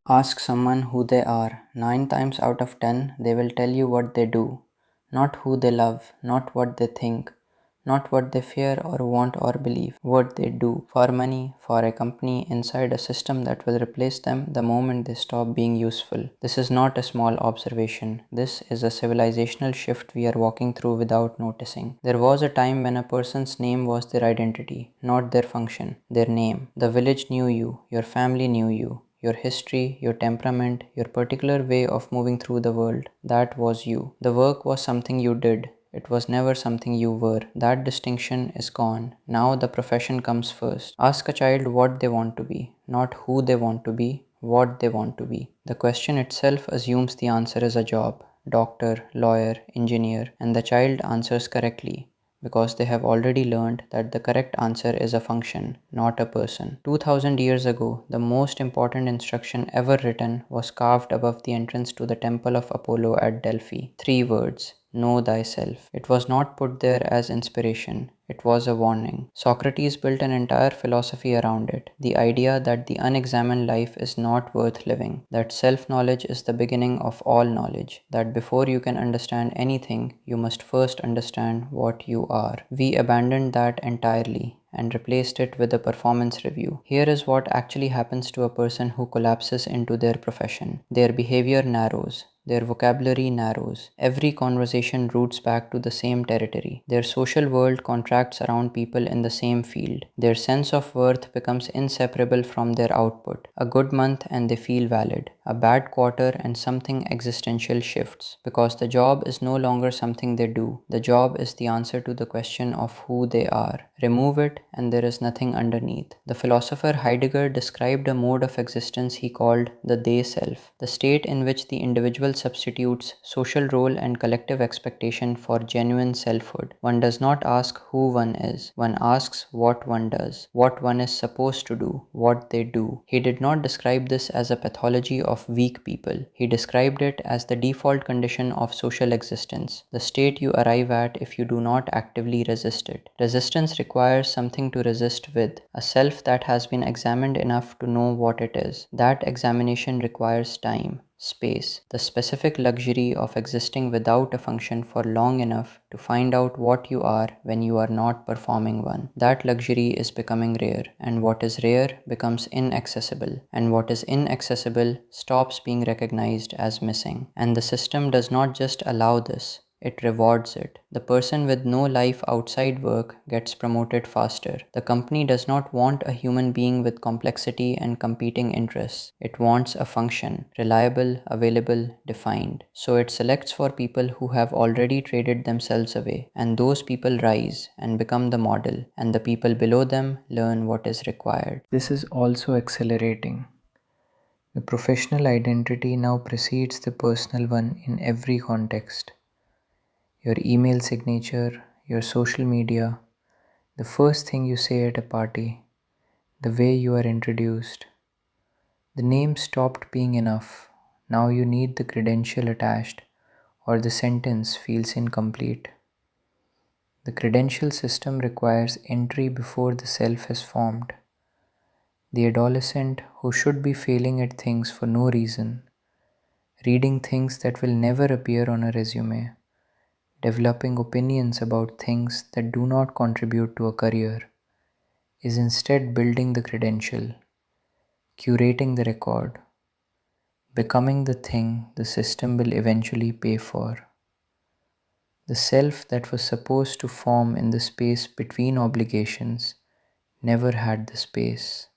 Ask someone who they are. 9 times out of 10, they will tell you what they do, not who they love, not what they think, not what they fear or want or believe, what they do for money, for a company, inside a system that will replace them the moment they stop being useful. This is not a small observation. This is a civilizational shift we are walking through without noticing. There was a time when a person's name was their identity, not their function, their name. The village knew you, your family knew you, your history, your temperament, your particular way of moving through the world. That was you. The work was something you did. It was never something you were. That distinction is gone. Now the profession comes first. Ask a child what they want to be, not who they want to be, what they want to be. The question itself assumes the answer is a job, doctor, lawyer, engineer, and the child answers correctly because they have already learned that the correct answer is a function, not a person. 2000 years ago, the most important instruction ever written was carved above the entrance to the temple of Apollo at Delphi. 3 words: know thyself. It was not put there as inspiration, it was a warning. Socrates built an entire philosophy around it. The idea that the unexamined life is not worth living, that self knowledge is the beginning of all knowledge, that before you can understand anything, you must first understand what you are. We abandoned that entirely and replaced it with a performance review. Here is what actually happens to a person who collapses into their profession. Their behavior narrows. Their vocabulary narrows. Every conversation roots back to the same territory. Their social world contracts around people in the same field. Their sense of worth becomes inseparable from their output. A good month and they feel valid. A bad quarter and something existential shifts. Because the job is no longer something they do. The job is the answer to the question of who they are. Remove it and there is nothing underneath. The philosopher Heidegger described a mode of existence he called the they-self, the state in which the individual substitutes social role and collective expectation for genuine selfhood. One does not ask who one is, one asks what one does, what one is supposed to do, what they do. He did not describe this as a pathology of weak people. He described it as the default condition of social existence, the state you arrive at if you do not actively resist it. Resistance requires something to resist with, a self that has been examined enough to know what it is. That examination requires time, space, the specific luxury of existing without a function for long enough to find out what you are when you are not performing one. That luxury is becoming rare, and what is rare becomes inaccessible, and what is inaccessible stops being recognized as missing. And the system does not just allow this, it rewards it. The person with no life outside work gets promoted faster. The company does not want a human being with complexity and competing interests. It wants a function, reliable, available, defined. So it selects for people who have already traded themselves away. And those people rise and become the model, and the people below them learn what is required. This is also accelerating. The professional identity now precedes the personal one in every context. Your email signature, your social media, the first thing you say at a party, the way you are introduced. The name stopped being enough. Now you need the credential attached, or the sentence feels incomplete. The credential system requires entry before the self has formed. The adolescent who should be failing at things for no reason, reading things that will never appear on a resume, developing opinions about things that do not contribute to a career, is instead building the credential, curating the record, becoming the thing the system will eventually pay for. The self that was supposed to form in the space between obligations never had the space.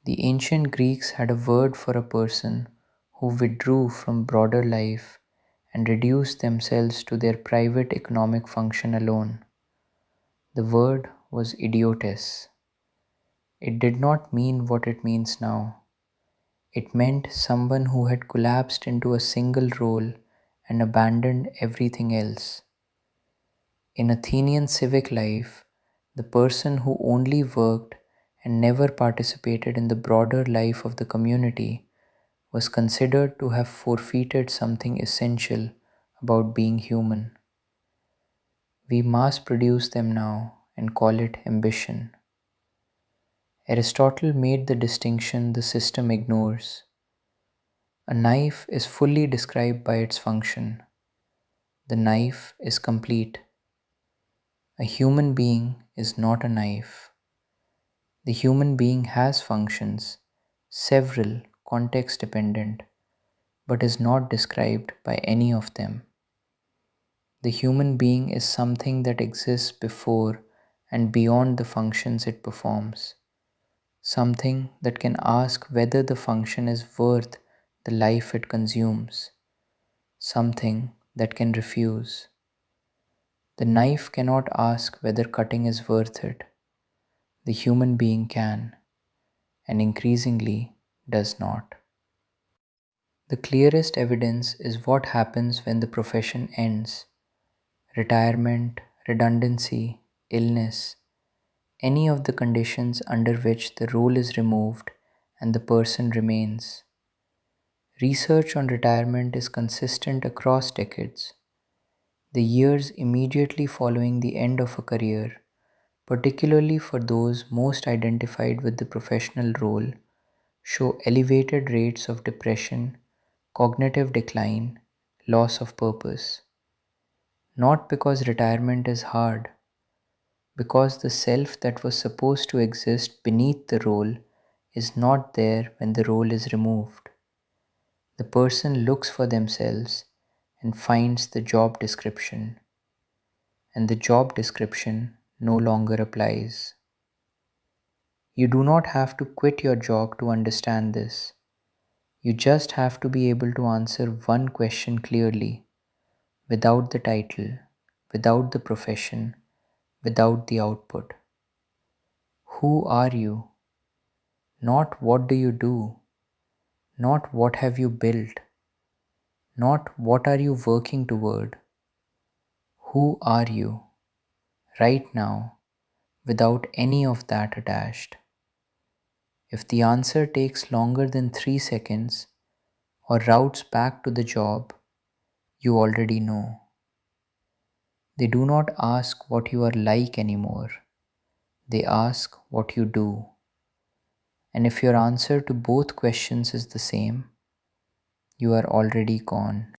The ancient Greeks had a word for a person who withdrew from broader life and reduced themselves to their private economic function alone. The word was idiōtēs. It did not mean what it means now. It meant someone who had collapsed into a single role and abandoned everything else. In Athenian civic life, the person who only worked and never participated in the broader life of the community was considered to have forfeited something essential about being human. We mass produce them now and call it ambition. Aristotle made the distinction the system ignores. A knife is fully described by its function. The knife is complete. A human being is not a knife. The human being has functions, several context dependent, but is not described by any of them. The human being is something that exists before and beyond the functions it performs, something that can ask whether the function is worth the life it consumes, something that can refuse. The knife cannot ask whether cutting is worth it. The human being can, and increasingly does not. The clearest evidence is what happens when the profession ends. Retirement, redundancy, illness, any of the conditions under which the role is removed and the person remains. Research on retirement is consistent across decades. The years immediately following the end of a career, particularly for those most identified with the professional role, show elevated rates of depression, cognitive decline, loss of purpose. Not because retirement is hard, because the self that was supposed to exist beneath the role is not there when the role is removed. The person looks for themselves and finds the job description, and the job description no longer applies. You do not have to quit your job to understand this. You just have to be able to answer one question clearly, without the title, without the profession, without the output. Who are you? Not what do you do, not what have you built, not what are you working toward. Who are you, right now, without any of that attached? If the answer takes longer than 3 seconds or routes back to the job, you already know. They do not ask what you are like anymore. They ask what you do. And if your answer to both questions is the same, you are already gone.